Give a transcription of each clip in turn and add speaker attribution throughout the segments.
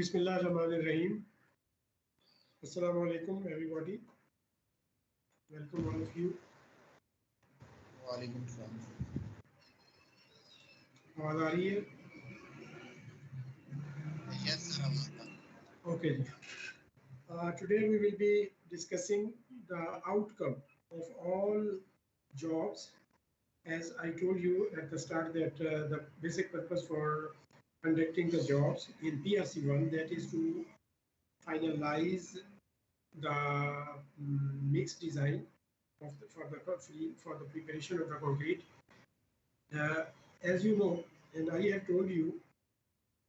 Speaker 1: Bismillahirrahmanirrahim. Assalamu alaikum, everybody. Welcome, all of you.
Speaker 2: वालेकुम सलाम।
Speaker 1: आवाज आ रही है?
Speaker 2: Yes, sir, आवाज।
Speaker 1: Okay. Today we will be discussing the outcome of all jobs. As I told you at the start that the basic purpose for conducting the jobs in PRC1, that is to finalize the mixed design of for the preparation of the concrete. As you know, and I have told you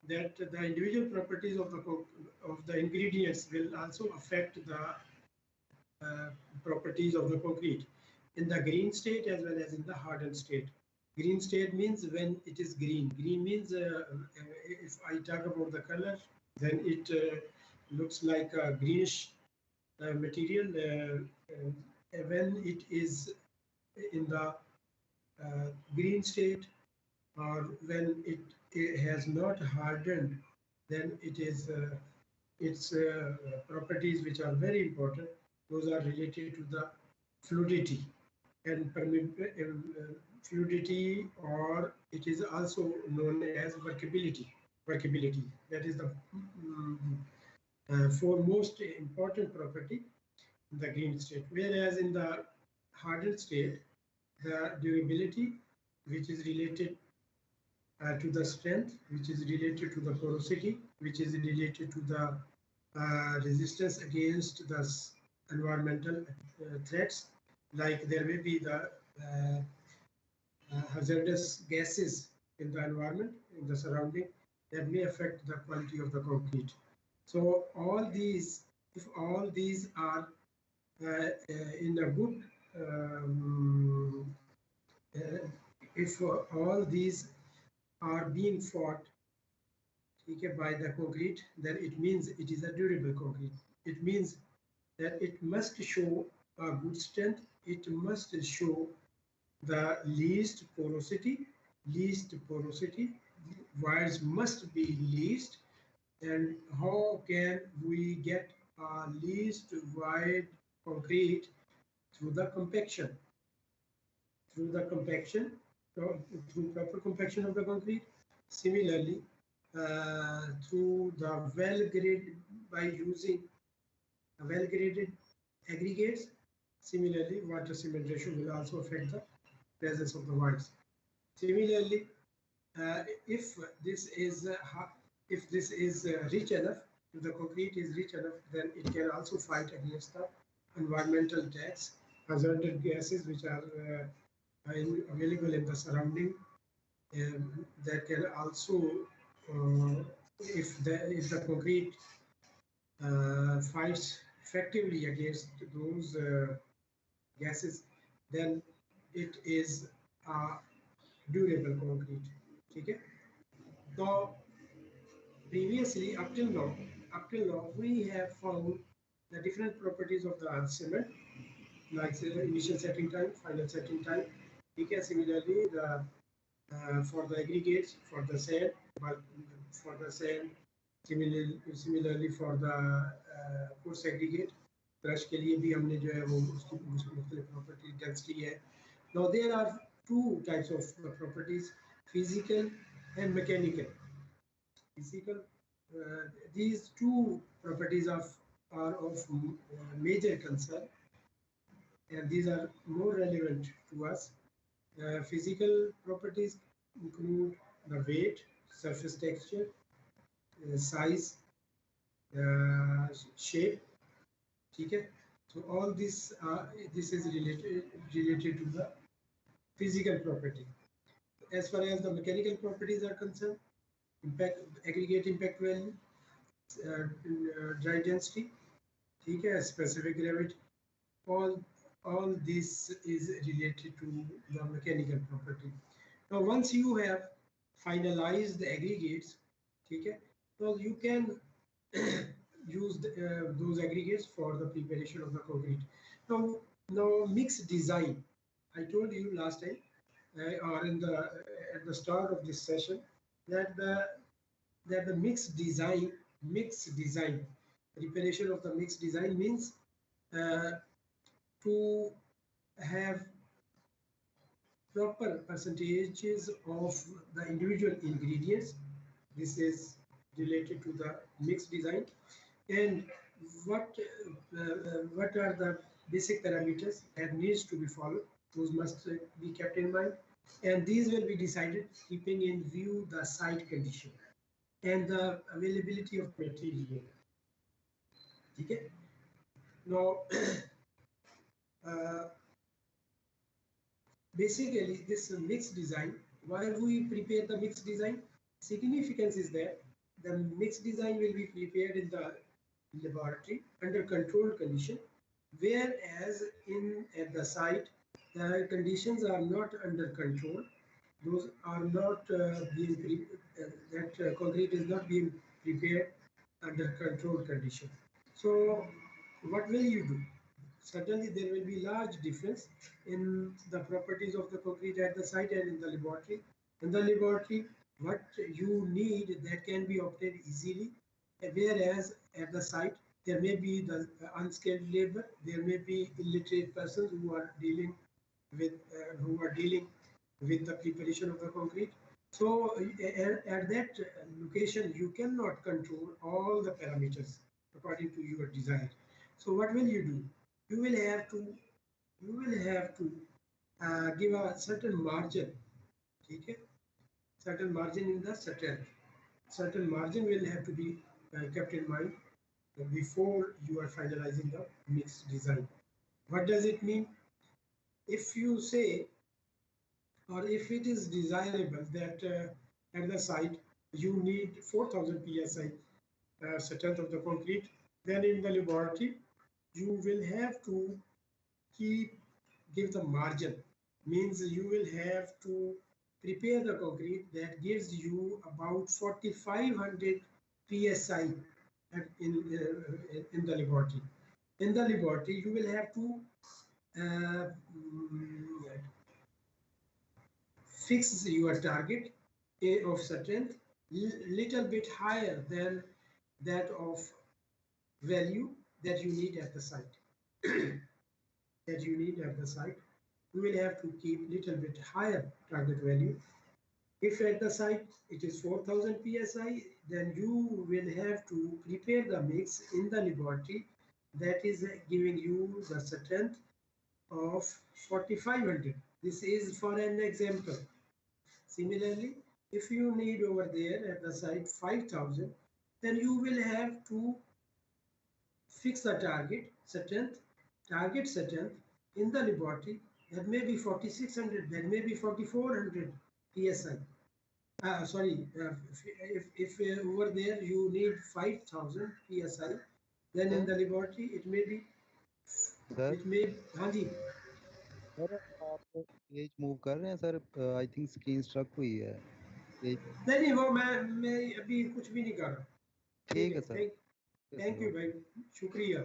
Speaker 1: that the individual properties of the ingredients will also affect the properties of the concrete in the green state as well as in the hardened state. Green state means when it is green. Green means if I talk about the color, then it looks like a greenish material. When it is in the green state, or when it has not hardened, then it is its properties which are very important. Those are related to the fluidity and fluidity, or it is also known as workability. Workability, that is the foremost important property in the green state. Whereas in the hardened state, the durability, which is related to the strength, which is related to the porosity, which is related to the resistance against the environmental threats, like there may be the hazardous gases in the environment, in the surrounding, that may affect the quality of the concrete. So all these, if all these are in a good, if all these are being fought by the concrete, then it means it is a durable concrete. It means that it must show a good strength, it must show the least porosity, wires must be least. And how can we get a least wide concrete? Through the compaction. Through proper compaction of the concrete. Similarly, through the well-graded, by using well-graded aggregates. Similarly, water cement ratio will also affect the presence of the voids. Similarly, if this is rich enough, if the concrete is rich enough, then it can also fight against the environmental threats, hazardous gases which are available in the surrounding. That can also, if the concrete fights effectively against those gases, then it is a durable concrete. Okay? So previously, up till now, we have found the different properties of the cement, like initial setting time, final setting time. Okay? Similarly, the for the aggregates, for the sand, similarly for the coarse aggregate, crush के लिए भी हमने जो है वो उसकी मुख्तलिफ property density है. Now there are two types of properties, physical and mechanical. Physical, these two properties are of major concern, and these are more relevant to us. Physical properties include the weight, surface texture, size, shape. Okay? So all this is related to the physical property. As far as the mechanical properties are concerned, aggregate impact value, dry density, okay, specific gravity, all this is related to the mechanical property. Now once you have finalized the aggregates, okay, so you can use those aggregates for the preparation of the concrete. Now mixed design, I told you last time or at the start of this session that the mixed design mix design. Preparation of the mix design means to have proper percentages of the individual ingredients. This is related to the mix design. And what are the basic parameters that needs to be followed? Those must be kept in mind, and these will be decided keeping in view the site condition and the availability of material. Okay. Now, basically, this mix design. Why we prepare the mix design? Significance is that the mix design will be prepared in the laboratory under controlled condition, whereas at the site the conditions are not under control. Those are not that concrete is not being prepared under controlled condition. So what will you do? Certainly there will be large difference in the properties of the concrete at the site and in the laboratory. In the laboratory, what you need that can be obtained easily, whereas at the site there may be the unskilled labor, there may be illiterate persons who are dealing with the preparation of the concrete. So at that location, you cannot control all the parameters according to your desire. So what will you do? You will have to give a certain margin. Okay? Certain margin in the strength. Certain margin will have to be kept in mind before you are finalizing the mix design. What does it mean? If you say, or if it is desirable that at the site you need 4000 psi strength of the concrete, then in the laboratory you will have to give the margin. Means you will have to prepare the concrete that gives you about 4500 psi in the laboratory. In the laboratory, you will have to fix your target of strength little bit higher than that of value that you need at the site. You will have to keep little bit higher target value. If at the site it is 4000 psi, then you will have to prepare the mix in the laboratory that is giving you the strength of 4500. This is for an example. Similarly, if you need over there at the site 5000, then you will have to fix the target strength in the laboratory. That may be 4600, that may be 4400 psi. If over there you need 5000 psi, then in the laboratory it may be, it may, हाँ जी
Speaker 3: sir आप page move कर रहे हैं sir I think screen struck हुई है page
Speaker 1: नहीं वो मैं अभी कुछ भी नहीं कर रहा.
Speaker 3: ठीक है सर
Speaker 1: थैंक यू भाई, शुक्रिया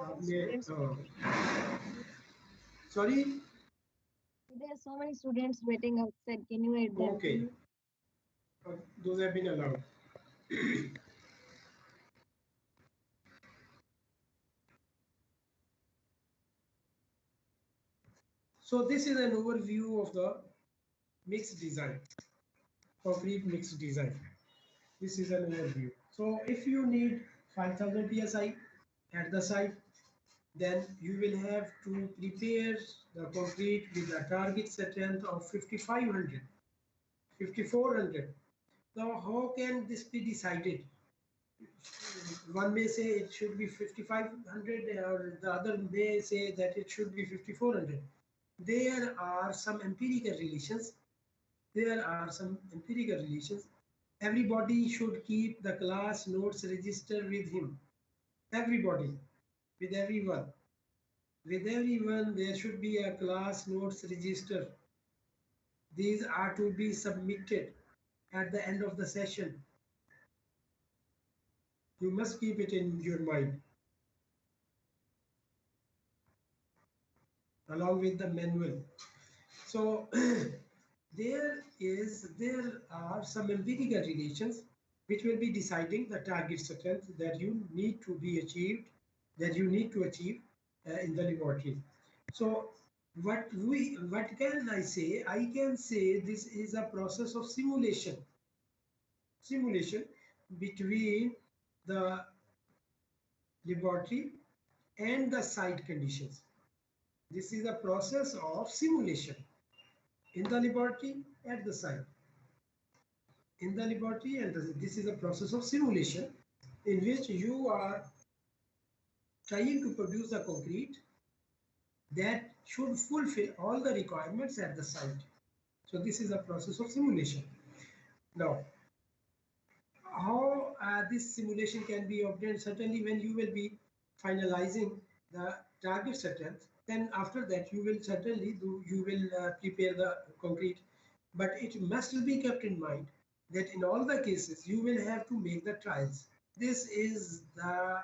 Speaker 1: आपने. Sorry?
Speaker 4: There are so many students waiting outside. Can you add them?
Speaker 1: Okay. Those have been allowed. So this is an overview of the mix design, concrete mix design. This is an overview. So if you need 5000 psi at the site, then you will have to prepare the concrete with a target strength of 5500, 5400. Now how can this be decided? One may say it should be 5500 or the other may say that it should be 5400. There are some empirical relations. Everybody should keep the class notes register with him. Everybody, with everyone. With everyone, there should be a class notes register. These are to be submitted at the end of the session. You must keep it in your mind, along with the manual. So there are some empirical relations which will be deciding the target strength that you need to be achieved, that you need to achieve in the laboratory. So what can I say? I can say this is a process of simulation between the laboratory and the site conditions. This is a process of simulation in the laboratory at the site. In the laboratory, and this is a process of simulation in which you are trying to produce a concrete that should fulfill all the requirements at the site. So this is a process of simulation. Now, how this simulation can be obtained? Certainly when you will be finalizing the target strength, then after that you will certainly prepare the concrete, but it must be kept in mind that in all the cases you will have to make the trials. This is the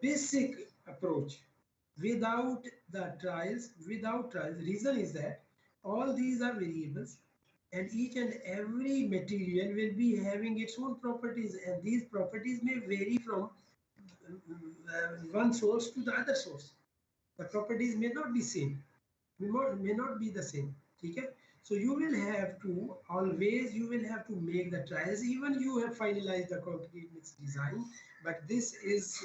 Speaker 1: basic approach. Without trials, reason is that all these are variables and each and every material will be having its own properties, and these properties may vary from one source to the other source. The properties may not be same, may not be the same. Okay? So you will have to always make the trials, even you have finalized the concrete mix design, but this is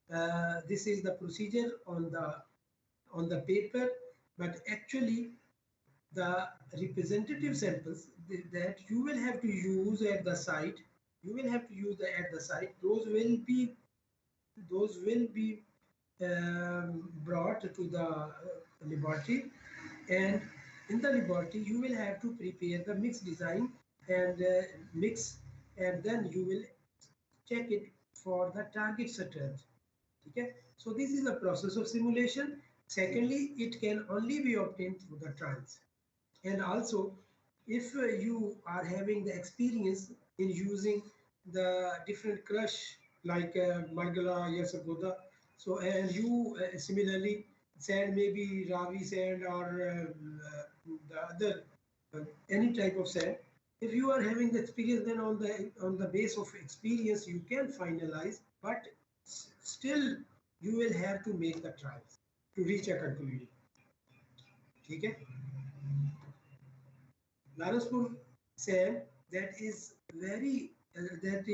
Speaker 1: the procedure on the paper, but actually the representative samples that you will have to use at the site, those will be brought to the laboratory, and in the laboratory you will have to prepare the mix design and mix, and then you will check it for the target strength. Okay, so this is the process of simulation. Secondly, it can only be obtained through the trials. And also, if you are having the experience in using the different crush like Margala, Yasagoda, so and you similarly sand, maybe Ravi sand or the other any type of sand. If you are having the experience, then on the base of experience you can finalize, but still you will have to make the trials to reach a conclusion. Okay. Naraspur said that is very that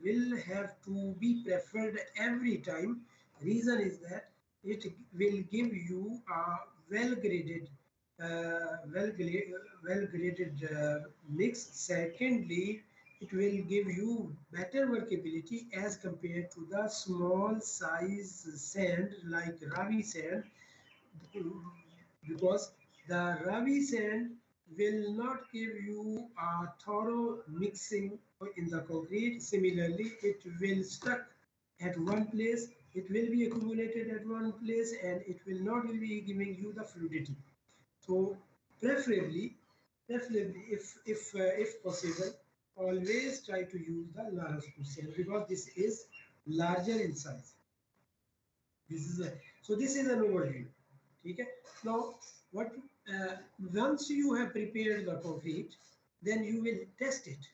Speaker 1: will have to be preferred every time. Reason is that it will give you a well graded mix. Secondly, it will give you better workability as compared to the small size sand like Ravi sand, because the Ravi sand will not give you a thorough mixing in the concrete. Similarly, it will stuck at one place, it will be accumulated at one place, and it will not be giving you the fluidity. So preferably if possible, always try to use the large sand, because this is larger in size. So this is an overview. Okay. Now, what once you have prepared the concrete, then you will test it.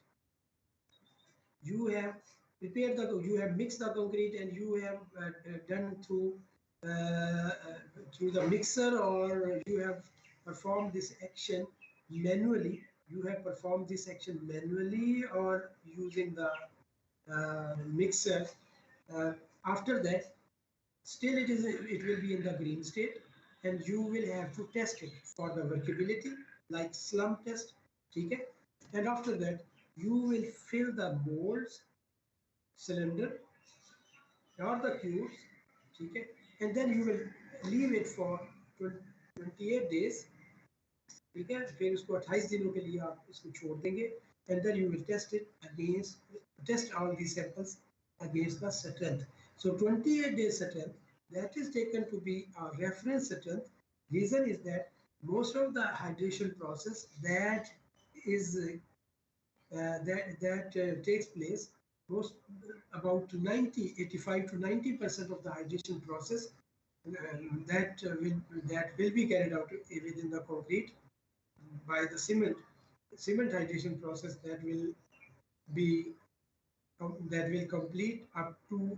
Speaker 1: You have prepared you have mixed the concrete, and you have done through the mixer, or you have performed this action manually. You have performed this action manually or using the mixer. After that, still it will be in the green state, and you will have to test it for the workability, like slump test. Okay. And after that, you will fill the molds, cylinder or the cubes. Okay. And then you will leave it for 28 days. ठीक है, फिर उसको 28 दिनों के लिए आप इसको छोड़ देंगे, and then you will test all these samples against the strength. So 28 days strength, that is taken to be a reference strength. Reason is that most of the hydration process that is takes place, about 85 to 90% of the hydration process that will be carried out within the concrete by the cement cement hydration process that will be that will complete up to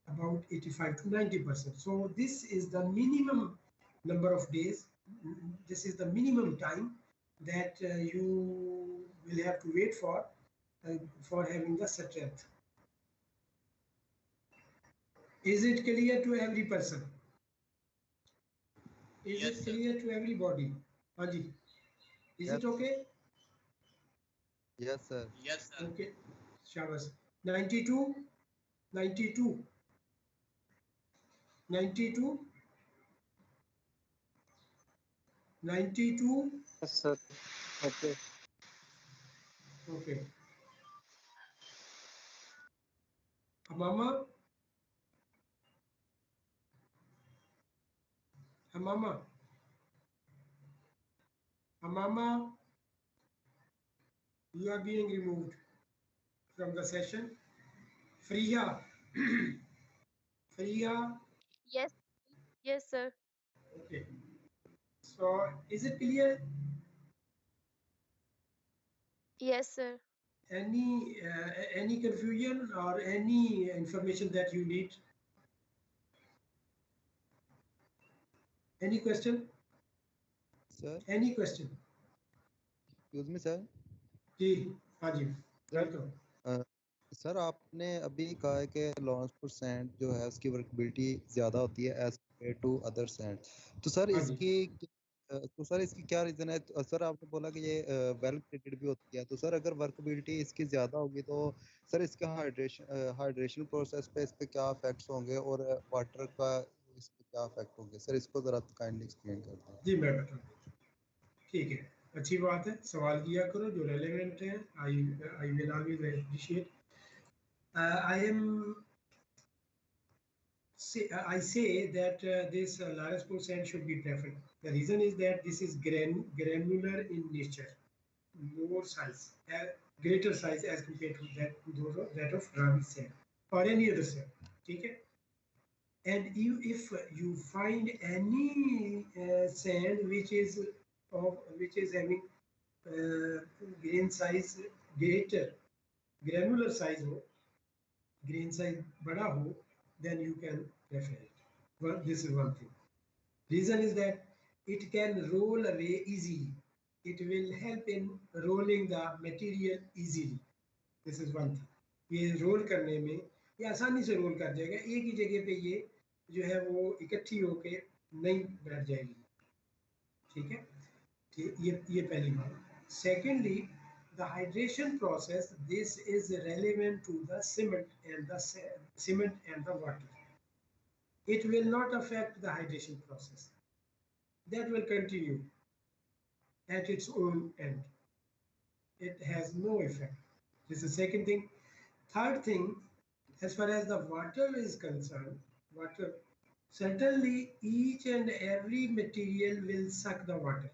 Speaker 1: about 85 to 90%. So this is the minimum number of days. This is the minimum time that you will have to wait for having the strength. Is it clear to every person? Is
Speaker 2: Yes,
Speaker 1: it
Speaker 2: sir.
Speaker 1: clear to everybody? Haji, is
Speaker 3: Yes,
Speaker 1: it okay?
Speaker 3: yes, sir.
Speaker 2: Yes, sir.
Speaker 1: Okay, Shabas. 92, 92, 92, 92.
Speaker 5: Yes, sir. Okay.
Speaker 1: Okay. Hamama, Hamama, Hamama, you are being removed from the session. Freya, Freya,
Speaker 6: Yes, yes, sir.
Speaker 1: okay. So is it clear?
Speaker 6: Yes, sir.
Speaker 1: Any confusion or any information that you need? Any question?
Speaker 3: Sir,
Speaker 1: Any question?
Speaker 3: excuse me, sir.
Speaker 1: जी हाँ जी
Speaker 3: sir
Speaker 1: welcome
Speaker 3: sir आपने अभी कहा है कि launch percent जो है उसकी वर्कबिलिटी ज़्यादा होती है as compared to other cent. तो सर
Speaker 1: हाँ जी
Speaker 3: इसकी क्या रीज़न है? सर आपने बोला कि ये वेल ग्रेडेड भी होती है, तो सर अगर वर्कबिलिटी इसकी ज़्यादा होगी तो सर इसके हाइड्रेशन प्रोसेस पे इस पे क्या इफेक्ट्स होंगे और वाटर का इस पे क्या इफेक्ट होंगे? सर इसको ज़रा काइंडली एक्सप्लेन कर दें।
Speaker 1: जी मैं बताऊँ ठीक है अच्छी बात है सवाल किया करो जो रेलेवेंट है I will always appreciate I am I say that this Lares sand should be preferred. The reason is that this is granular in nature, more size, greater size as compared to that of Ravi sand or any other sand. Okay? And if you find any sand which is having grain size greater, granular size हो, grain size बड़ा हो, then you can prefer it. Well, this is one thing. Reason is that it can roll away easily. It will help in rolling the material easily. This is one thing. ये role करने में ये आसानी से role कर जाएगा एक ही जगह पे ये जो है वो इकट्ठी होके नहीं बैठ जाएगी ठीक है ये पहली बात secondly the hydration process this is relevant to the cement and the water it will not affect the hydration process that will continue at its own end it has no effect this is the second thing third thing as far as the water is concerned water certainly each and every material will suck the water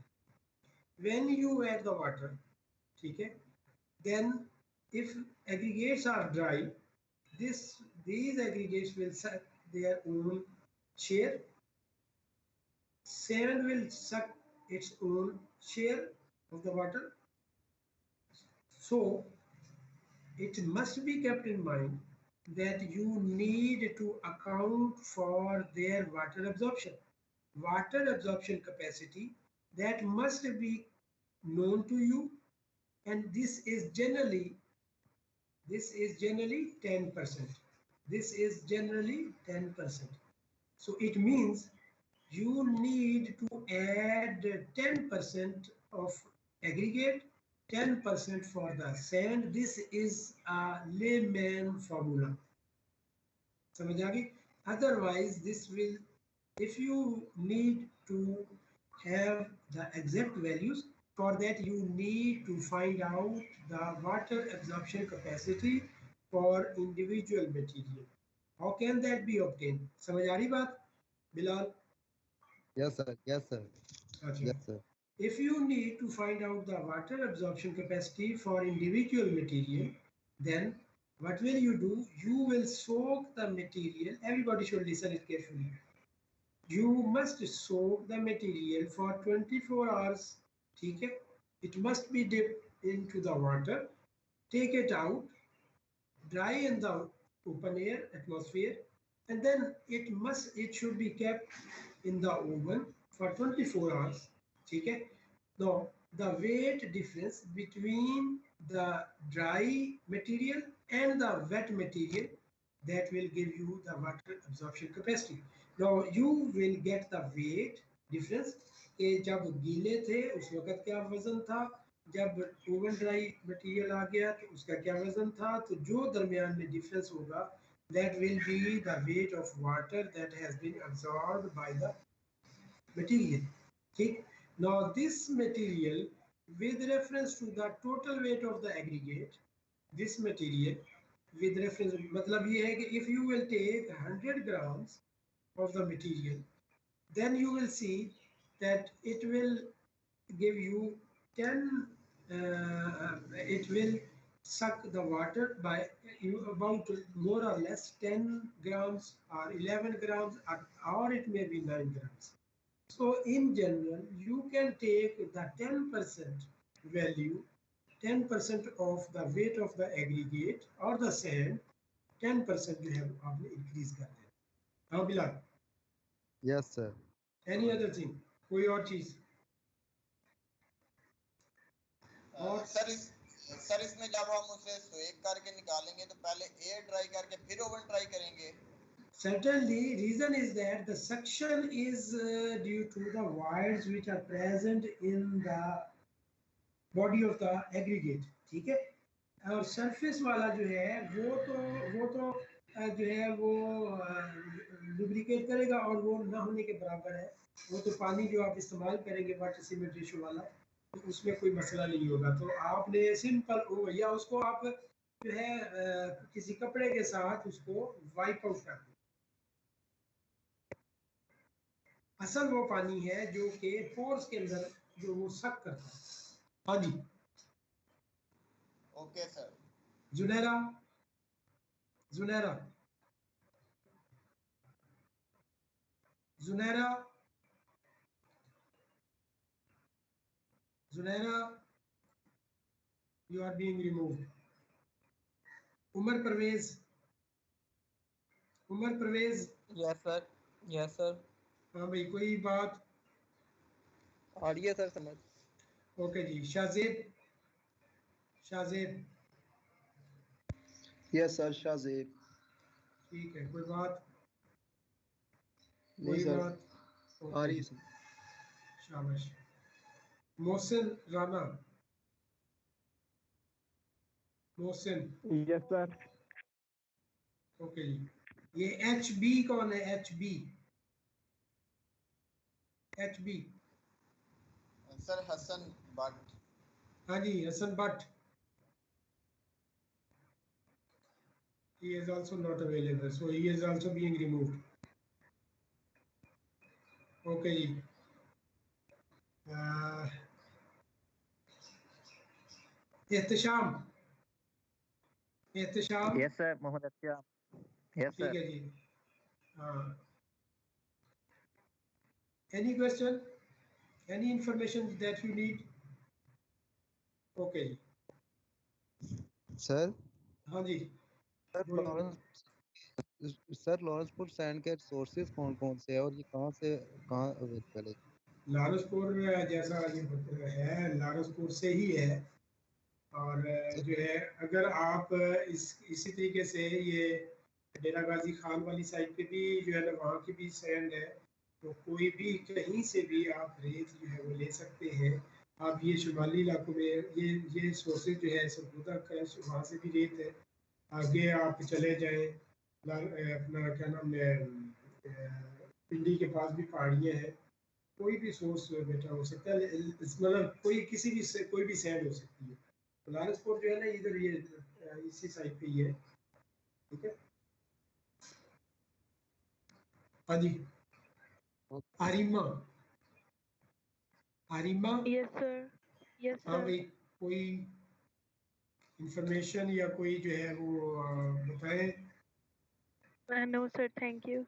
Speaker 1: when you add the water okay then if aggregates are dry these aggregates will suck their own share sand will suck its own share of the water so it must be kept in mind that you need to account for their water absorption. Water absorption capacity that must be known to you and this is generally 10%. This is generally 10%. So it means you need to add 10% of aggregate 10% for the sand this is a layman formula समझ आ गई otherwise this will if you need to have the exact values for that you need to find out the water absorption capacity for individual material how can that be obtained समझ आ रही बात Bilal
Speaker 3: yes sir, yes sir,
Speaker 1: अच्छा
Speaker 3: yes sir.
Speaker 1: If you need to find out the water absorption capacity for individual material, then what will you do? You will soak the material. Everybody should listen it carefully. You must soak the material for 24 hours. ठीक है? It must be dipped into the water, take it out, dry in the open air atmosphere, and then it should be kept in the oven for 24 hours. Okay. Now the weight difference between the dry material and the wet material, that will give you the water absorption capacity. Now you will get the weight difference कि जब गीले थे उस वक्त क्या वजन था, जब ओवन ड्राई मटेरियल आ गया तो उसका क्या वजन था, तो जो दरमियान में डिफरेंस होगा that will be the weight of water that has been absorbed by the material. Okay. Now this material, with reference to the total weight of the aggregate, this material with reference, मतलब ये है कि if you will take 100 grams of the material, then you will see that it will give you 10, it will suck the water by about more or less 10 grams or 11 grams, or it may be 9 grams. So in general, you can take the 10% value, 10% of the weight of the aggregate or the sand, 10% you have आपने increase कर देना. हाँ Bilal.
Speaker 3: Yes, sir.
Speaker 1: Any other thing? कोई और चीज? और
Speaker 2: sir इसमें जब हम उसे स्वेक करके निकालेंगे तो पहले एयर ड्राई करके फिर ओवन ड्राई करेंगे.
Speaker 1: Certainly, reason is that the suction is due to the voids which are present in the body of the aggregate. ठीक है. और सरफेस वाला जो है वो तो जो है वो लुब्रिकेट करेगा और वो ना होने के बराबर है. वो तो पानी जो आप इस्तेमाल करेंगे वाटर सीमेंट रेशो वाला, तो उसमें कोई मसला नहीं होगा. तो आपने सिंपल या उसको आप जो है किसी कपड़े के साथ उसको वाइप आउट कर दें. असल वो पानी है जो कि पोर्स के अंदर जो वो सक करता है. हाँ जी.
Speaker 2: Okay sir.
Speaker 1: Junaira Junaira Junaira Junaira, you are being removed. Umar Parvez
Speaker 5: yes sir. Yes sir.
Speaker 1: हाँ भाई, कोई बात?
Speaker 5: आ रही है सर समझ.
Speaker 1: ओके जी. शाहजेब.
Speaker 3: Yes sir. शाहजेब.
Speaker 1: ठीक है, कोई बात?
Speaker 3: नहीं
Speaker 1: कोई
Speaker 3: सर.
Speaker 1: बात?
Speaker 3: आ रही है सर.
Speaker 1: शाबाश. Mohsin Rana. Mohsin.
Speaker 5: Yes sir.
Speaker 1: Okay जी. ये HB कौन है? HB
Speaker 2: sir Hasan Bhatt.
Speaker 1: हाँ जी, Hasan Bhatt. He is also not available, so he is also being removed. Okay जी. एहतशाम.
Speaker 5: Yes sir. मोहम्मद अच्छा. यस
Speaker 1: ठीक
Speaker 5: सर.
Speaker 1: है जी. हाँ. Any question? Any information that you need? Okay.
Speaker 3: Sir.
Speaker 1: हाँ जी.
Speaker 3: सर लॉरेंसपुर सैंड के सोर्सेज कौन कौन से हैं और ये कहाँ अवेलेबल है?
Speaker 1: लारसपुर जैसा ये है, लारसपुर से ही है. और जो है अगर आप इसी तरीके से ये डेरा गाजी खान वाली साइड पे भी जो है ना, वहाँ की भी सैंड है, तो कोई भी कहीं से भी आप रेत जो है वो ले सकते हैं. आप ये शुमाली इलाकों में ये सोर्सेज जो है सरगोदा का, वहाँ से भी रेत है. आगे आप चले जाएं, अपना क्या नाम है, पिंडी के पास भी पहाड़ियाँ हैं. कोई भी सोर्स बेटा हो सकता है, मतलब कोई भी सैंड हो सकती है. लारसपुर जो है ना, इधर ये इसी साइड पे ही है. ठीक है. हाँ जी. आरिमा.
Speaker 6: Yes, sir. Yes,
Speaker 1: हाँ
Speaker 6: sir.
Speaker 1: भाई, कोई इंफॉर्मेशन या कोई जो है वो बताएं.
Speaker 6: No, sir. Thank you.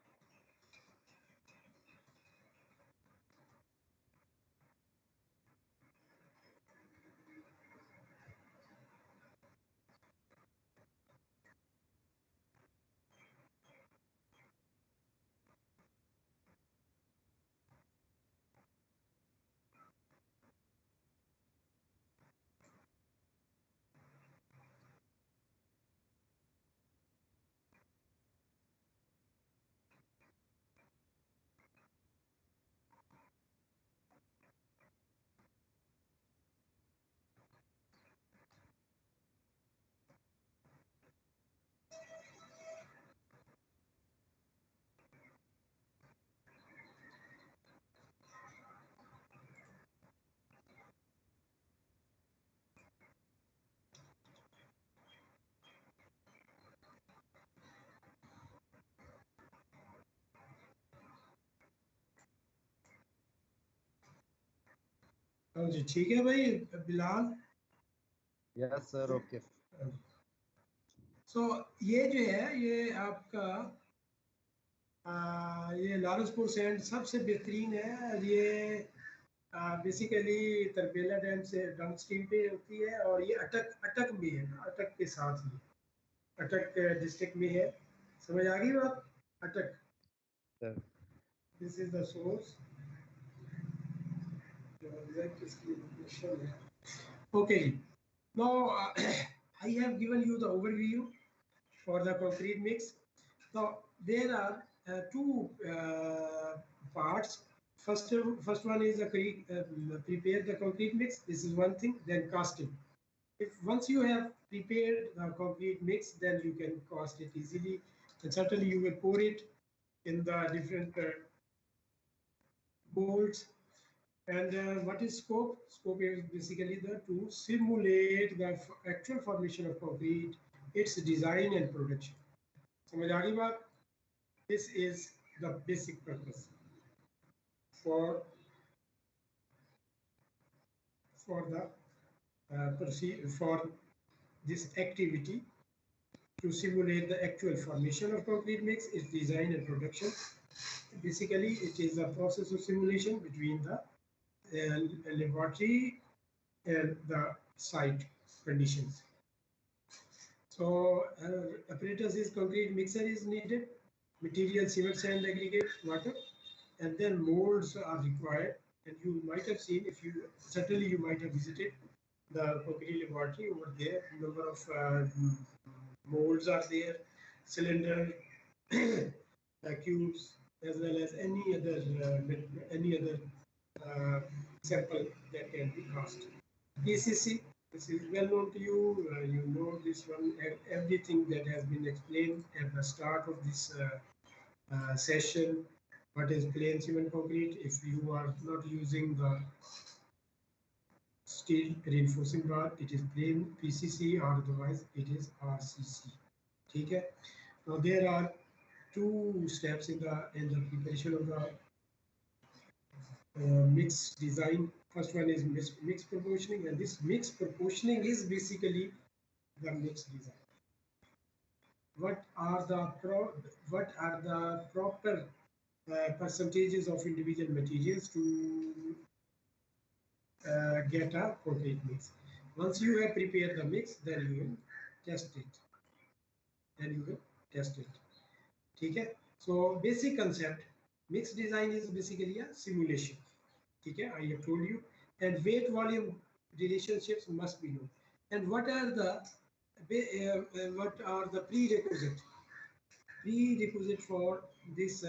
Speaker 1: हाँ जी ठीक है भाई Bilal.
Speaker 3: Yes sir okay.
Speaker 1: So ये जो है ये आपका ये लालसपुर सैंड सबसे बेहतरीन है। ये बेसिकली तरबेला डैम से डाउन स्ट्रीम पे होती है और ये अटक अटक में है ना, अटक के साथ ही अटक डिस्ट्रिक्ट में है। समझ आ गई बात? अटक
Speaker 3: sir
Speaker 1: this is the source जो एग्जैक्ट इसकी लोकेशन है। ओके जी now I have given you the overview for the concrete mix. Now there are two parts. First one is prepare the concrete mix. This is one thing. Then casting. If once you have prepared the concrete mix, then you can cast it easily, and certainly you will pour it in the different molds. And what is scope? Scope is basically to simulate the actual formation of concrete, its design and production. समझ आ गई बात? This is the basic purpose for the for this activity to simulate the actual formation of concrete mix, its design and production. Basically, it is a process of simulation between the laboratory and the site conditions. So apparatus is concrete mixer is needed, material cement, sand, aggregate, water, and then molds are required. And you might have seen, if you certainly you might have visited the concrete laboratory over there. Number of molds are there, cylinder, cubes, as well as any other sample that can be cast. PCC, this is well known to you. You know this one. Everything that has been explained at the start of this session. What is plain cement concrete? If you are not using the steel reinforcing bar, it is plain PCC, or otherwise it is RCC. Okay. Now there are two steps in the preparation of the mix design. First one is mix proportioning, and this mix proportioning is basically the mix design. What are the proper percentages of individual materials to get a concrete mix? Once you have prepared the mix, then you will test it. ठीक है? So basic concept, mix design is basically a simulation. ठीक है? I have told you, and weight volume relationships must be known. And what are the prerequisites? Prerequisite for this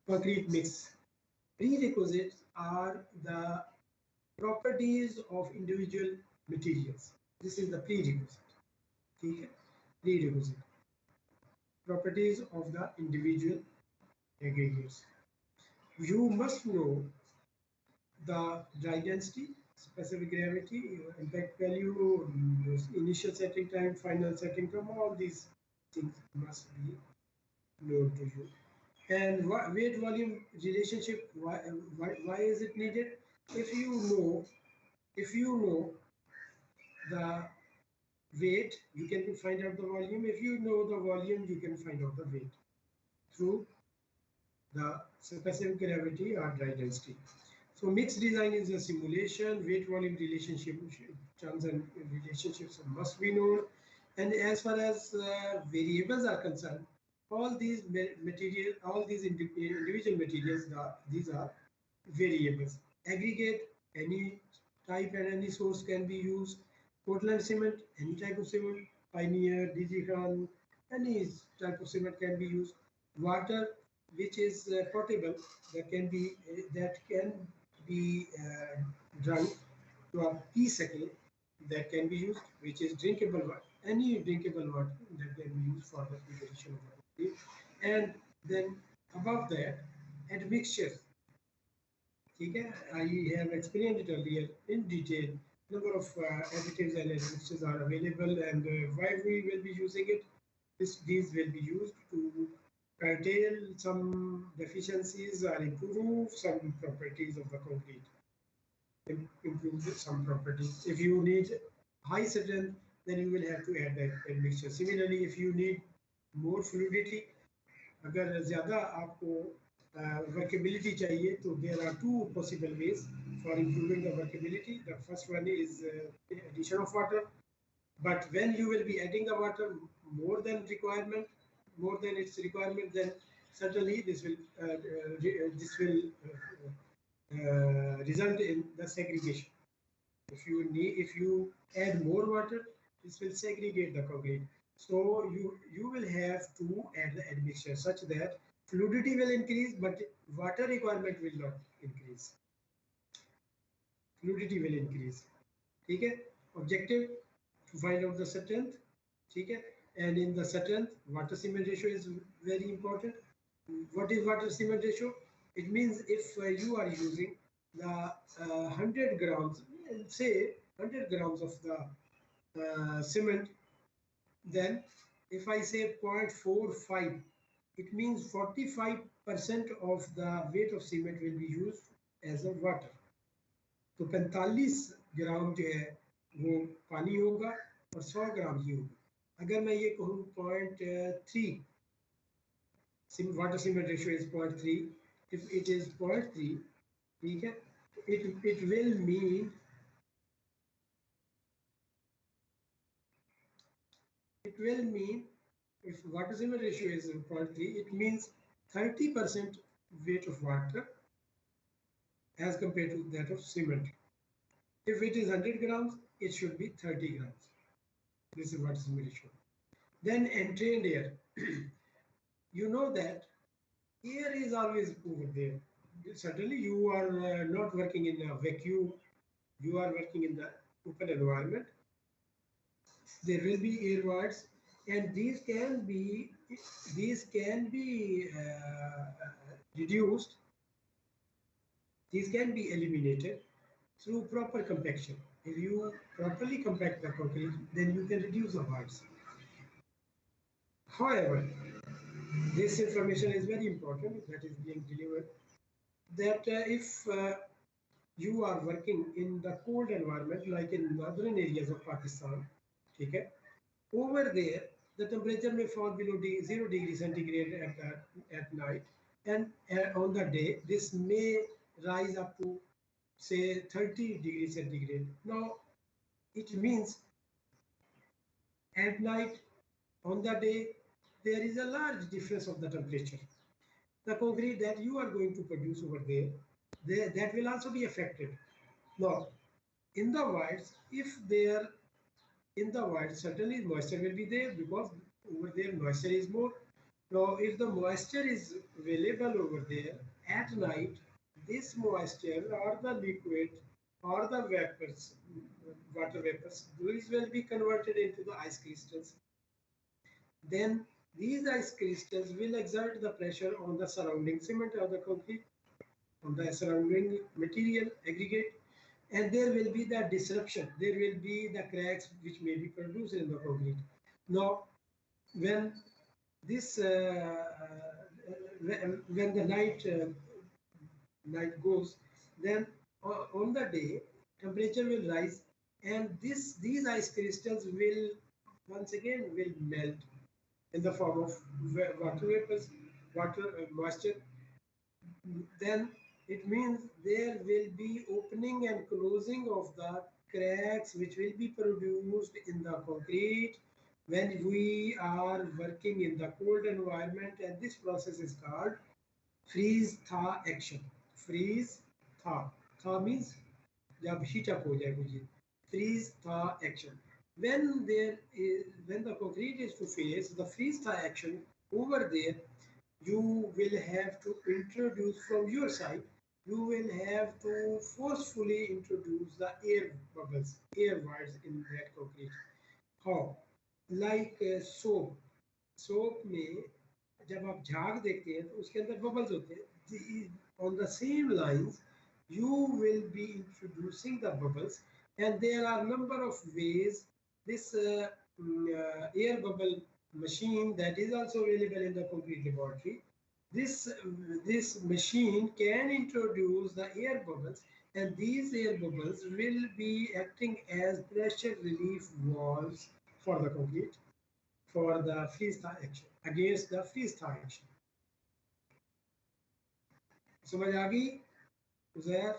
Speaker 1: concrete mix. Prerequisites are the properties of individual materials. This is the prerequisite. Okay? Prerequisite. Properties of the individual aggregates. You must know the dry density, specific gravity, impact value, initial setting time, final setting time. All these things must be known to you. And weight volume relationship, why is it needed? If you know the weight, you can find out the volume. If you know the volume, you can find out the weight through the specific gravity or dry density. So mix design is a simulation. Weight volume relationship terms and relationships must be known. And as far as variables are concerned, all these individual materials, these are variables. Aggregate, any type and any source can be used. Portland cement, any type of cement. Pioneer, Digicon, any type of cement can be used. Water, which is potable, that can be drunk to a p-second, that can be used, which is drinkable water. Any drinkable water that can be used for the preparation of water. And then above that, admixtures. Okay, I have explained it earlier in detail. Number of additives and admixtures are available, and why we will be using it. These will be used to curtail some deficiencies or improve some properties of the concrete. Improve some properties. If you need high strength, then you will have to add that mixture. Similarly, if you need more fluidity, अगर ज़्यादा आपको workability चाहिए, तो there are two possible ways for improving the workability. The first one is the addition of water. But when you will be adding the water more than requirement, more than its requirement, then certainly this will result in the segregation. If you add more water, this will segregate the concrete. So you will have to add the admixture such that fluidity will increase, but water requirement will not increase. Fluidity will increase. Okay? Objective to find out the strength. Okay? And in the strength, water cement ratio is very important. What is water cement ratio? It means if you are using the 100 grams, say 100 grams of the cement, then if I say 0.45, it means 45% of the weight of cement will be used as a water. तो 45 ग्राम जो है वो पानी होगा और 100 ग्राम ही होगा. अगर मैं ये कहूँ 0.3, water cement ratio is 0.3. If it is 0.3, ठीक है, it will mean if water cement ratio is 0.3, it means 30% weight of water as compared to that of cement. If it is 100 grams, it should be 30 grams. This is water cement ratio. Then entrained air. You know that air is always over there. Certainly you are not working in a vacuum, you are working in the open environment. There will be air voids, and these can be reduced, these can be eliminated through proper compaction. If you properly compact the concrete, then you can reduce the voids. However, this information is very important that is being delivered, that if you are working in the cold environment like in northern areas of Pakistan, okay, over there the temperature may fall below 0 degree centigrade at night, and on the day this may rise up to say 30 degrees centigrade. Now it means at night, on the day, there is a large difference of the temperature. The concrete that you are going to produce over there, that will also be affected. Now, in the voids, certainly moisture will be there because over there moisture is more. Now, if the moisture is available over there at night, this moisture or the liquid or the vapors, water vapors, these will be converted into the ice crystals. Then these ice crystals will exert the pressure on the surrounding cement or the concrete, on the surrounding material aggregate, and there will be the disruption. There will be the cracks which may be produced in the concrete. Now, when this when the night goes, then on the day temperature will rise, and these ice crystals will once again will melt in the form of water vapors, water moisture. Then it means there will be opening and closing of the cracks which will be produced in the concrete when we are working in the cold environment, and this process is called freeze-thaw action. Freeze-thaw. Thaw means जब heat up हो जाए मुझे. Freeze-thaw action. When the concrete is to face the freeze-thaw action over there, you will have to introduce from your side. You will have to forcefully introduce the air bubbles, air voids in that concrete. How? Like soap. Soap में जब आप झाग देखते हैं तो उसके अंदर bubbles होते हैं. On the same lines, you will be introducing the bubbles, and there are number of ways this air bubble machine that is also available in the concrete laboratory. This machine can introduce the air bubbles, and these air bubbles will be acting as pressure relief valves for the concrete for the freeze thaw action, against the freeze thaw action. समझ आ गई Uzair?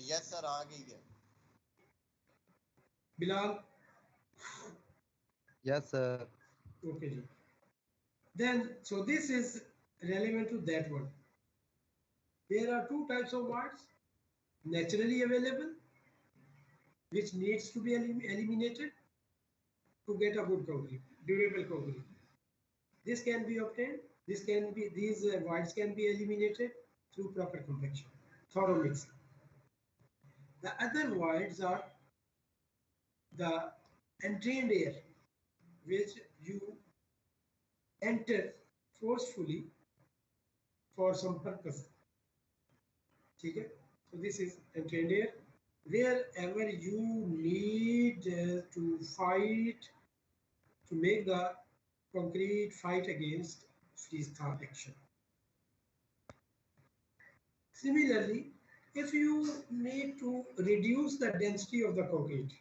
Speaker 2: Yes sir, आ गई है।
Speaker 1: Bilal?
Speaker 3: Yes, sir.
Speaker 1: Okay ji. Then so this is relevant to that one. There are two types of words: naturally available, which needs to be eliminated to get a good concrete, durable concrete. This can be obtained. These voids can be eliminated through proper compaction, thorough mixing. The other voids are the entrained air, which you enter forcefully for some purpose. Okay? So this is entrained air. Wherever you need to fight, to make the concrete fight against freeze thaw action. Similarly, if you need to reduce the density of the concrete,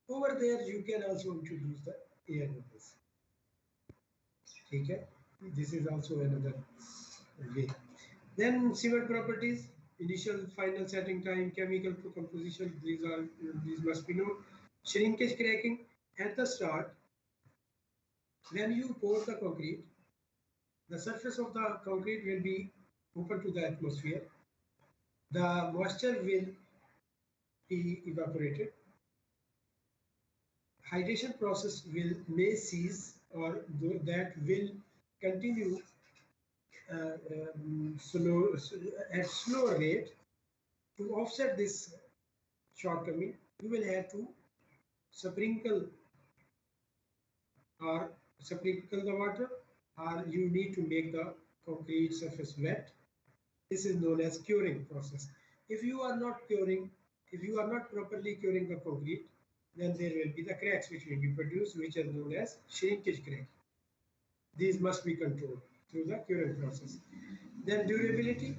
Speaker 1: over there you can also introduce the air bubbles. Okay? This is also another way. Then civil properties, initial, final setting time, chemical composition, these must be known. Shrinkage cracking at the start, when you pour the concrete, the surface of the concrete will be open to the atmosphere. The moisture will be evaporated. Hydration process may cease, or that will continue at slower rate. To offset this shortcoming, you will have to sprinkle the water, or you need to make the concrete surface wet. This is known as curing process. If you are not properly curing the concrete, then there will be the cracks which will be produced, which are known as shrinkage crack. These must be controlled through the curing process. Then durability,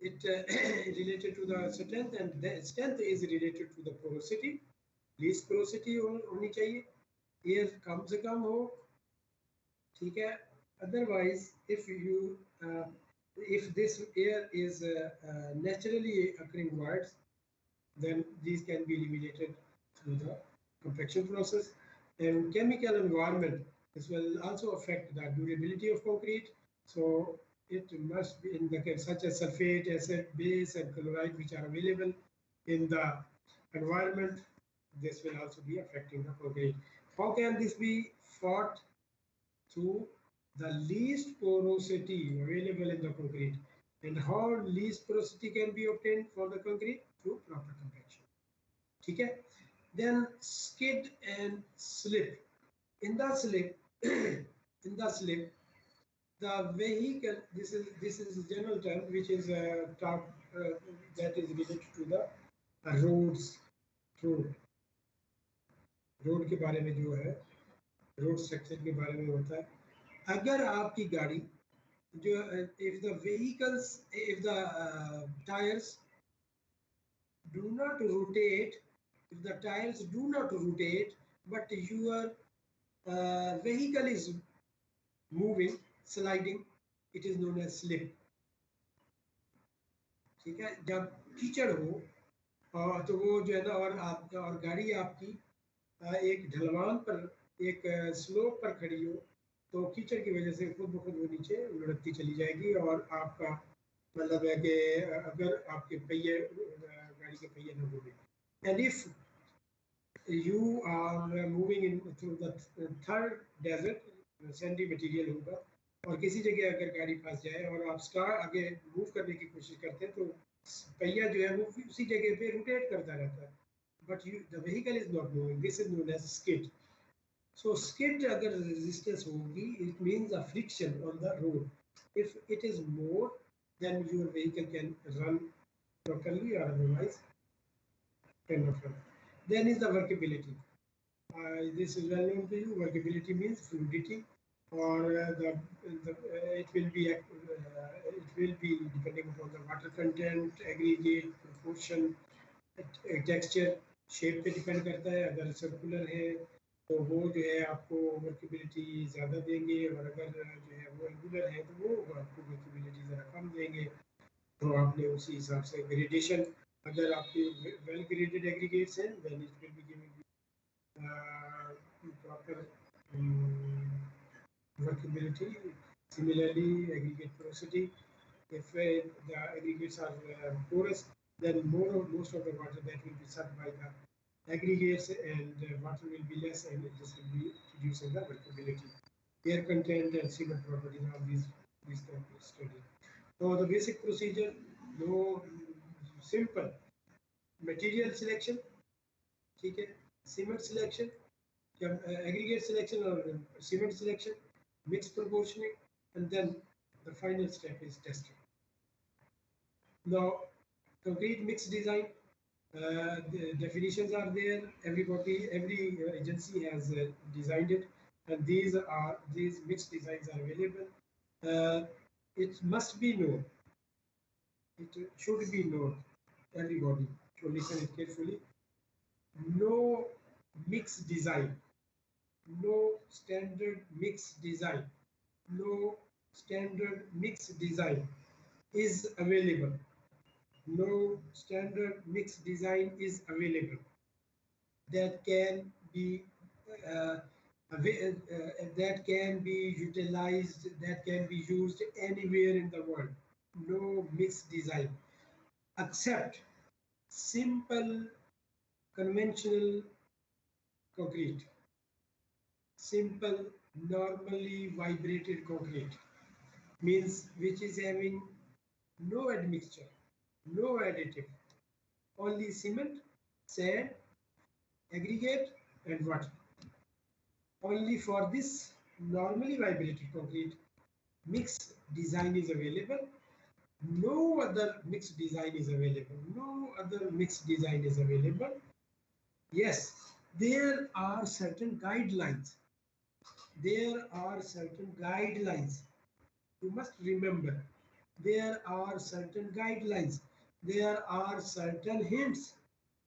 Speaker 1: it is related to the strength, and the strength is related to the porosity. Least porosity होनी चाहिए, air कम से कम हो, ठीक है? Otherwise, if this air is naturally occurring voids, then these can be eliminated through the compaction process. And chemical environment, this will also affect the durability of concrete. So it must be in the case such as sulfate, acid, base, and chloride, which are available in the environment. This will also be affecting the concrete. How can this be fought? Through the least porosity available in the concrete. And how least porosity can be obtained for the concrete? Through proper compaction. Okay? Then skid and slip. In the slip, the vehicle, this is a general term which is that is related to the roads. Road के बारे में जो है, road structure के बारे में होता है. अगर आपकी गाड़ी जो if the tires do not rotate, but your vehicle is moving, sliding, it is known as slip. ठीक है? जब कीचड़ हो और तो वो जो है ना, और गाड़ी आपकी एक ढलवान पर, एक स्लोप पर खड़ी हो, तो कीचड़ की वजह से खुद ब खुद वो नीचे लुढ़कती चली जाएगी, और आपका मतलब है कि अगर आपके पहिए, गाड़ी के पहिए न घूमे. And if you are moving in through the third desert, sandy material होगा, और किसी जगह अगर गाड़ी फंस जाए और आप आगे मूव करने की कोशिश करते हैं, तो पहिया जो है वो उसी जगह पे रोटेट करता रहता है. But the vehicle is not moving. This is known as skid. So skid अगर resistance होगी, it means a friction on the road. If it is more, then your vehicle can run properly, or otherwise cannot run. Then is the workability. This is well known to you. Workability means fluidity, or it will be depending upon the water content, aggregate, proportion, texture shape पे depend करता है. अगर circular है तो वो जो है आपको वर्केबिलिटी ज़्यादा देंगे, और अगर जो है वो एंगुलर है तो वो आपको वर्केबिलिटी ज़रा कम देंगे. तो आपने उसी हिसाब से ग्रेडेशन, अगर आपके वेल ग्रेडेड एग्रीगेट्स हैं then it will be giving proper workability. Similarly, aggregate porosity, if the aggregates are porous, then most of the water that will be sucked by the aggregates, and water will be less, and this will be reducing the workability. Air content and cement properties of these can be studied. So the basic procedure, no, simple material selection, ठीक है, cement selection, aggregate selection or cement selection, mixed proportioning, and then the final step is testing. Now, concrete mix design, the definitions are there. Every agency has designed it, and these mixed designs are available. It must be known. It should be known. Everybody should listen it carefully. No mix design, no standard mix design, no standard mix design is available. No standard mix design is available that can be that can be utilized, that can be used anywhere in the world. No mix design except simple conventional concrete, simple normally vibrated concrete, means which is having no admixture, no additive, only cement, sand, aggregate, and water. Only for this normally vibrated concrete, mixed design is available. No other mixed design is available. No other mixed design is available. Yes, there are certain guidelines. There are certain guidelines. You must remember, there are certain guidelines. There are certain hints.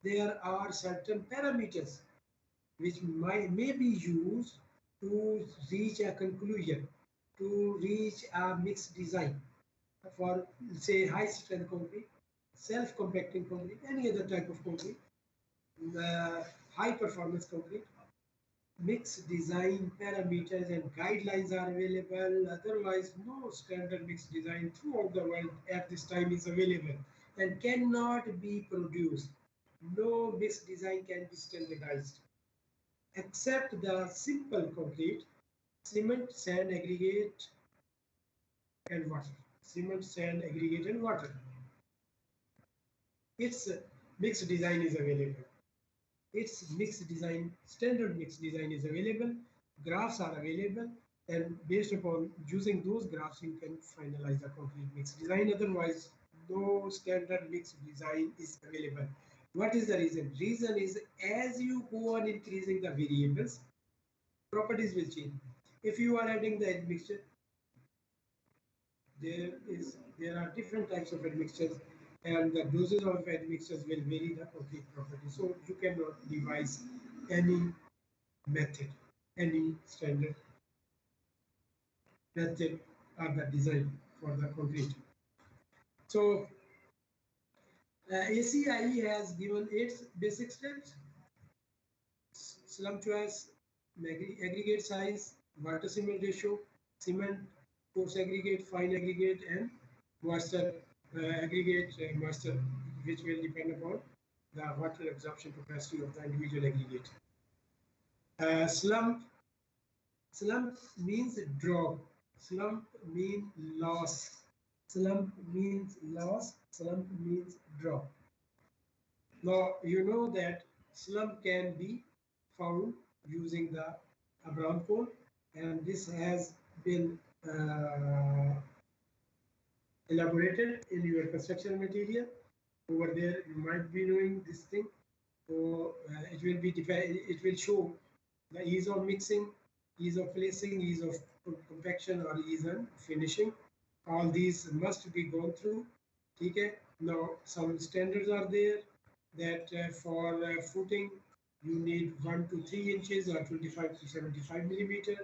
Speaker 1: There are certain parameters which may be used to reach a conclusion, to reach a mixed design for, say, high strength concrete, self-compacting concrete, any other type of concrete, high performance concrete. Mixed design parameters and guidelines are available. Otherwise, no standard mixed design throughout the world at this time is available and cannot be produced. No mixed design can be standardized except the simple concrete, cement, sand, aggregate, and water. Cement, sand, aggregate, and water. Its mixed design is available. Its mixed design, standard mixed design is available. Graphs are available, and based upon using those graphs, you can finalize the concrete mixed design. Otherwise, no standard mixed design is available. What is the reason? Reason is, as you go on increasing the variables, properties will change. If you are adding the admixture, there are different types of admixtures, and the doses of admixtures will vary the concrete properties. So you cannot devise any method, any standard method or the design for the concrete. So ACIE has given its basic steps: slump choice, aggregate size, water cement ratio, cement, coarse aggregate, fine aggregate, and moisture aggregate moisture, which will depend upon the water absorption capacity of the individual aggregate. Slump means drop. Slump means loss. Slump means loss. Slump means drop. Now you know that slump can be found using the Abraham cone, and this has been elaborated in your construction material. Over there, you might be knowing this thing. So it will show the ease of mixing, ease of placing, ease of compaction, or ease in finishing. All these must be gone through. Okay. Now some standards are there that for footing you need 1 to 3 inches or 25 to 75 millimeter.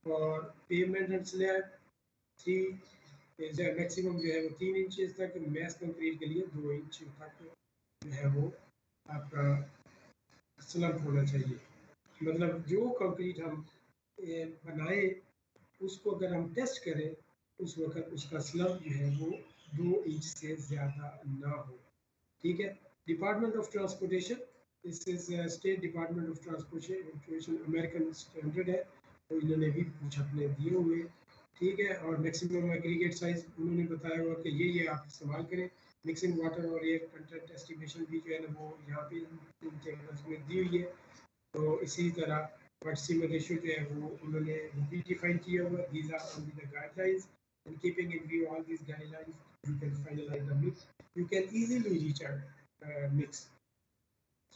Speaker 1: For pavement and slab 3 is maximum जो है वो 3 inches तक, mess concrete के लिए 2 inch तक जो है वो आपका स्लम्प होना चाहिए। मतलब जो कंक्रीट हम बनाए उसको अगर हम टेस्ट करें उस वक्त उसका स्लम्प जो है वो 2 इंच से ज़्यादा ना हो। ठीक है। Department of transportation, this is state department of transportation, American standard है, तो इन्होंने भी कुछ अपने दिए हुए। ठीक है। और मैक्सिमम एग्रीगेट साइज उन्होंने बताया हुआ कि ये आप इस्तेमाल करें। मिक्सिंग वाटर और एयर कंटेंट एस्टिमेशन भी जो है ना वो यहाँ पे इन टेबल्स में दी हुई है। तो इसी तरह वर्टिसिमल रेशियो जो है वो उन्होंने भी डिफाइन किया हुआ। These are only the guidelines and keeping in view all these guidelines you can finalise the mix, you can easily reach out mix.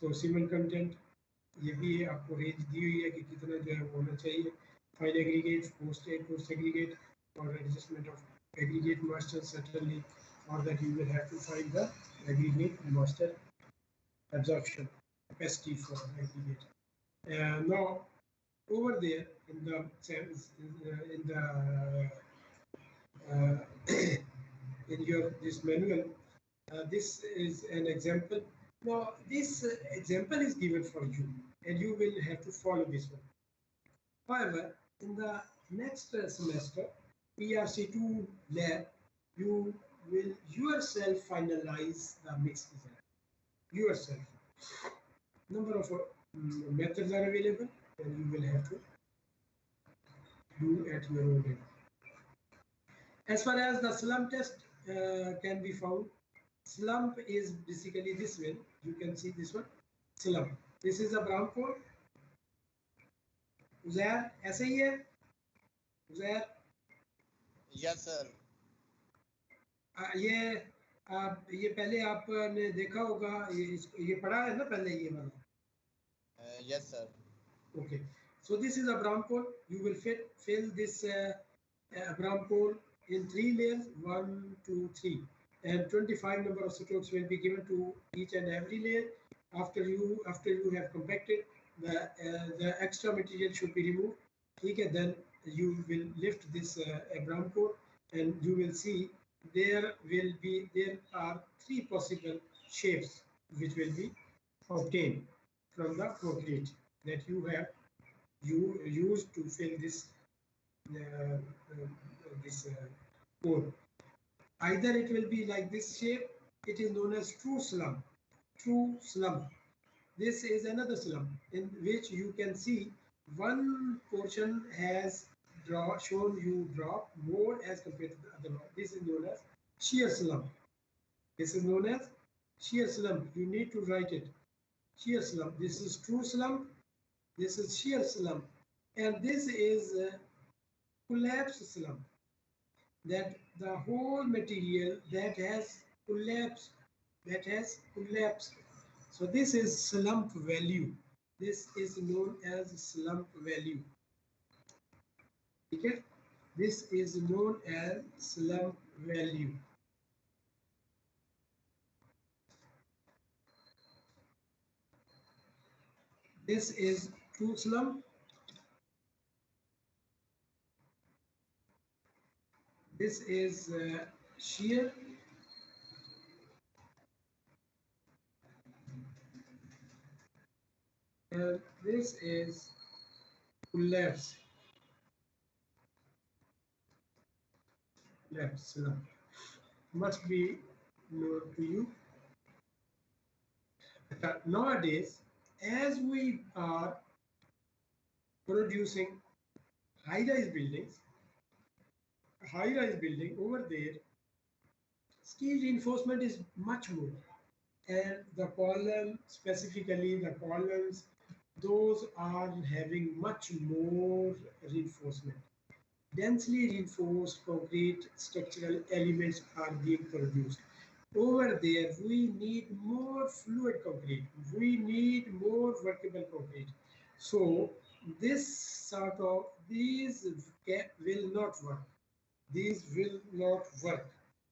Speaker 1: So cement content ये भी आपको रेंज दी हुई है कि कितना जो है वो होना चाहिए। फाइन एग्रीगेट, पोस्ट एग्रीगेट और adjustment of aggregate master certainly, और that you will have to find the aggregate master absorption capacity for aggregate. Now over there in the in your this manual, this is an example. Now this example is given for you and you will have to follow this one. However, in the next semester PRC2 lab, you will yourself finalize the mix design yourself. Number of methods are available and you will have to do at your own level. As far as the slump test can be found, slump is basically this one. You can see this one, slump. This is a brown code. Uzair, ऐसे ही है? Uzair?
Speaker 2: Yes sir.
Speaker 1: ये पहले आपने देखा होगा, ये पढ़ा है ना पहले ये वाला?
Speaker 2: Yes sir.
Speaker 1: Okay, so this is a brown coal. You will fill this brown coal in 3 layers, 1, 2, 3, and 25 number of strokes will be given to each and every layer. After you have compacted, the extra material should be removed. Okay, then you will lift this brown coal and you will see there are 3 possible shapes which will be obtained from the concrete that you have used to fill this core. Either it will be like this shape, it is known as true slump. True slump. This is another slump in which you can see one portion has shown you drop more as compared to the other one. This is known as shear slump. This is known as shear slump. You need to write it. Shear slump. This is true slump. This is shear slump. And this is collapse slump. That the whole material that has collapsed. So this is slump value. This is known as slump value. Okay? This is known as slump value. This is true slump. This is shear. And this is collapse. Slump. Must be known to you. Nowadays, as we are producing high-rise buildings, over there, steel reinforcement is much more, and the column, specifically the columns, those are having much more reinforcement. Densely reinforced concrete structural elements are being produced. Over there, we need more fluid concrete. We need more workable concrete. So this sort of, these will not work. These will not work.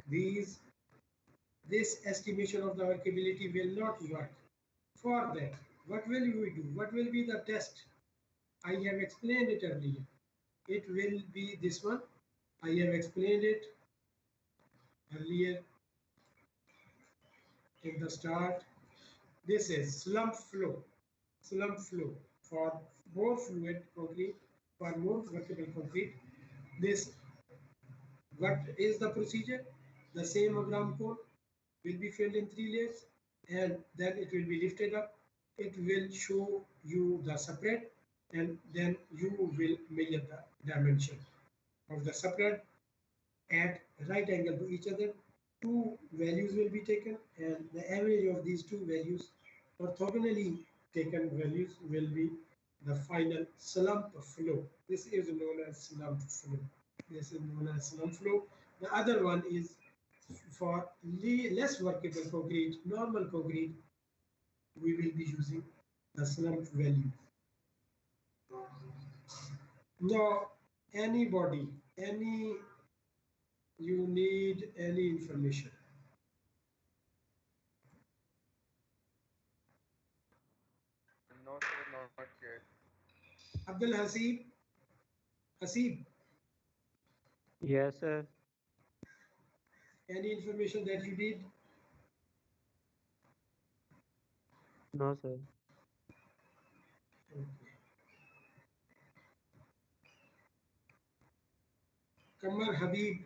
Speaker 1: This estimation of the workability will not work. For that, what will we do? What will be the test? I have explained it earlier. It will be this one. I have explained it earlier in the start. This is slump flow. Slump flow for more fluid concrete, for more workable concrete. This, what is the procedure? The same ground code will be filled in 3 layers, and then it will be lifted up. It will show you the spread, and then you will measure the dimension of the spread at right angle to each other. Two values will be taken, and the average of these two values, orthogonally taken values, will be the final slump flow. This is known as slump flow. This is known as slump flow. The other one is for less workable concrete, normal concrete, we will be using the slump value. Now, anybody, you need any information?
Speaker 7: No, sir, not yet.
Speaker 1: Abdul Hasib,
Speaker 5: Yes, sir.
Speaker 1: any information that you need?
Speaker 5: No, sir.
Speaker 1: Okay. Kamar Habib.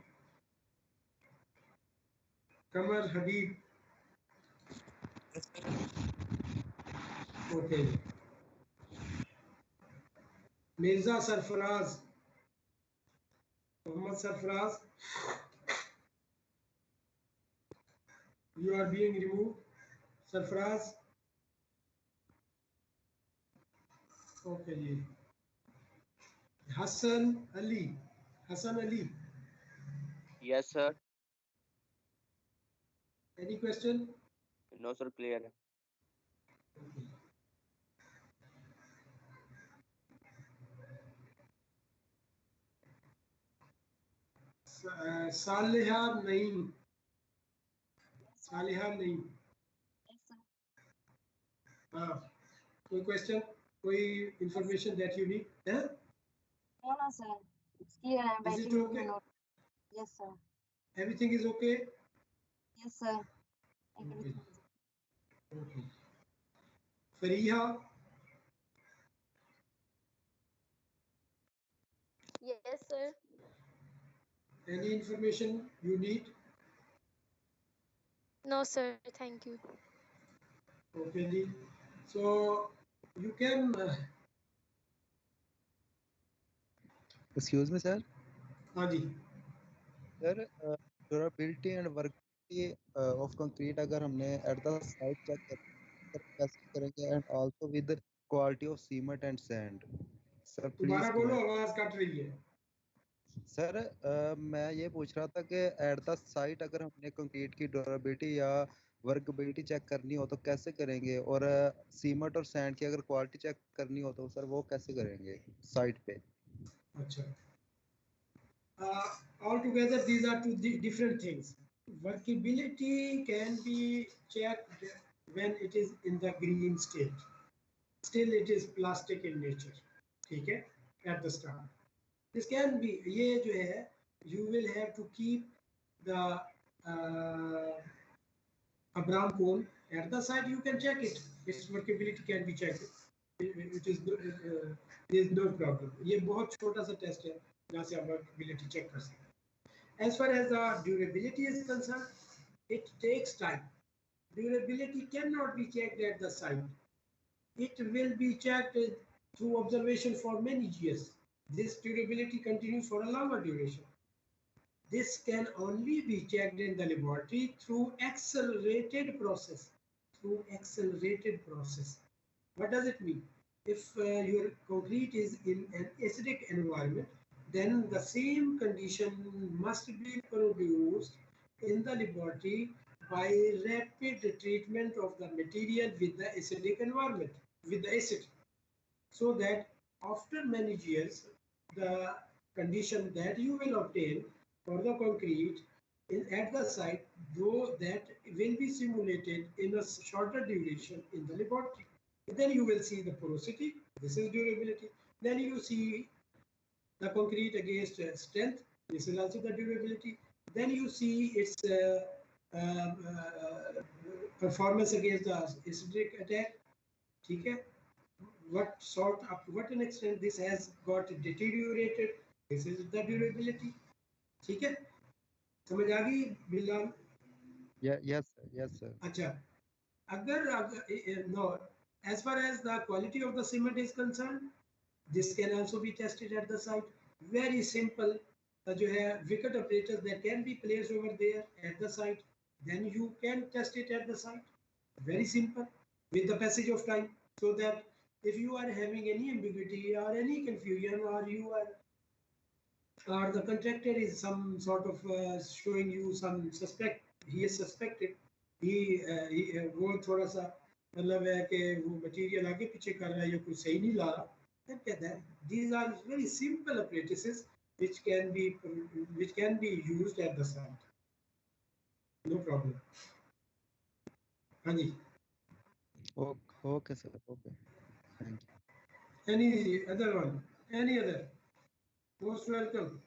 Speaker 1: Okay. Mirza Sarfaraz. Muhammad Sarfaraz. You are being removed. Sarfaraz. Okay. Hassan Ali.
Speaker 8: Yes, sir.
Speaker 1: Any question?
Speaker 8: No, sir, clear.
Speaker 1: Okay. Saliha Naeem.
Speaker 4: Yes, sir.
Speaker 1: हाँ, कोई question, कोई information that you need?
Speaker 4: No, no, sir. It's clear. I'm
Speaker 1: Is it
Speaker 4: writing
Speaker 1: okay?
Speaker 4: the note. Yes, sir.
Speaker 1: Everything is okay?
Speaker 4: Yes, sir.
Speaker 1: Okay.
Speaker 4: Everything is
Speaker 1: Okay. Fariha,
Speaker 6: Yes, sir.
Speaker 1: any information you need?
Speaker 6: No, sir. Thank you.
Speaker 1: Okay, ji. So you can.
Speaker 3: Excuse me, sir.
Speaker 1: हाँ जी.
Speaker 3: Sir, durability and workability of concrete अगर हमने at the site check कर कैसे करेंगे, and also with the quality of cement and sand. Sir, please
Speaker 1: दोबारा बोलो,
Speaker 3: comment.
Speaker 1: आवाज cut रही है.
Speaker 3: सर मैं ये पूछ रहा था कि एट द साइट अगर हमने कंक्रीट की ड्यूरेबिलिटी या वर्कबिलिटी चेक करनी हो तो कैसे करेंगे, और सीमेंट और सैंड की अगर क्वालिटी चेक करनी हो तो सर वो कैसे करेंगे साइट पे?
Speaker 1: अच्छा. Altogether, these are two different things. Workability can be checked when it is in the green state. Still, it is plastic in nature. ठीक है? At the start. This can be, ये जो है, you will have to keep the Abraham cone at the side. You can check it. Its workability can be checked. It is there is no problem. ये बहुत छोटा सा test है जहाँ से आप workability check कर सकते हैं. As far as the durability is concerned, it takes time. Durability cannot be checked at the site. It will be checked through observation for many years. This durability continues for a longer duration. This can only be checked in the laboratory through accelerated process. What does it mean? If your concrete is in an acidic environment, then the same condition must be produced in the laboratory by rapid treatment of the material with the acidic environment, with the acid, so that after many years, the condition that you will obtain for the concrete at the site, though that will be simulated in a shorter duration in the laboratory. Then you will see the porosity. This is durability. Then you see the concrete against strength. This is also the durability. Then you see its performance against the acidic attack. Okay? What sort, up to what an extent this has got deteriorated. This is the durability. ठीक है, समझ आ गई Bilal?
Speaker 3: Yes, sir.
Speaker 1: अच्छा, अगर no, as far as the quality of the cement is concerned, this can also be tested at the site. Very simple. जो है wicket operators that can be placed over there at the site. Then you can test it at the site. Very simple. With the passage of time, so that if you are having any ambiguity or any confusion, or you are, or the contractor is some sort of showing you some suspect, he is suspected, वो थोड़ा सा मतलब है कि वो material आगे पीछे कर रहा है या कुछ सही नहीं ला रहा, then कहता है these are very simple apparatuses which can be used at the site, no problem. हाँ जी.
Speaker 3: Okay, sir. Okay. Thank you.
Speaker 1: Any other one? Any other? Most welcome.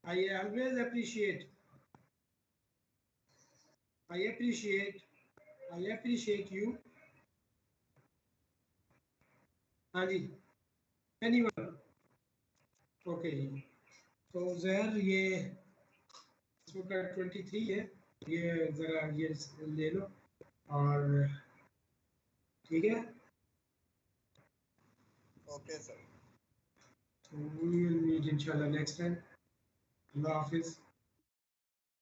Speaker 1: I always appreciate. I appreciate you. Anji, anyone? Okay. तो जहर ये इसका 23 है, ये जरा ये ले लो और ठीक है.
Speaker 2: Okay, sir.
Speaker 1: So we will meet inshallah next time. Allah Hafiz.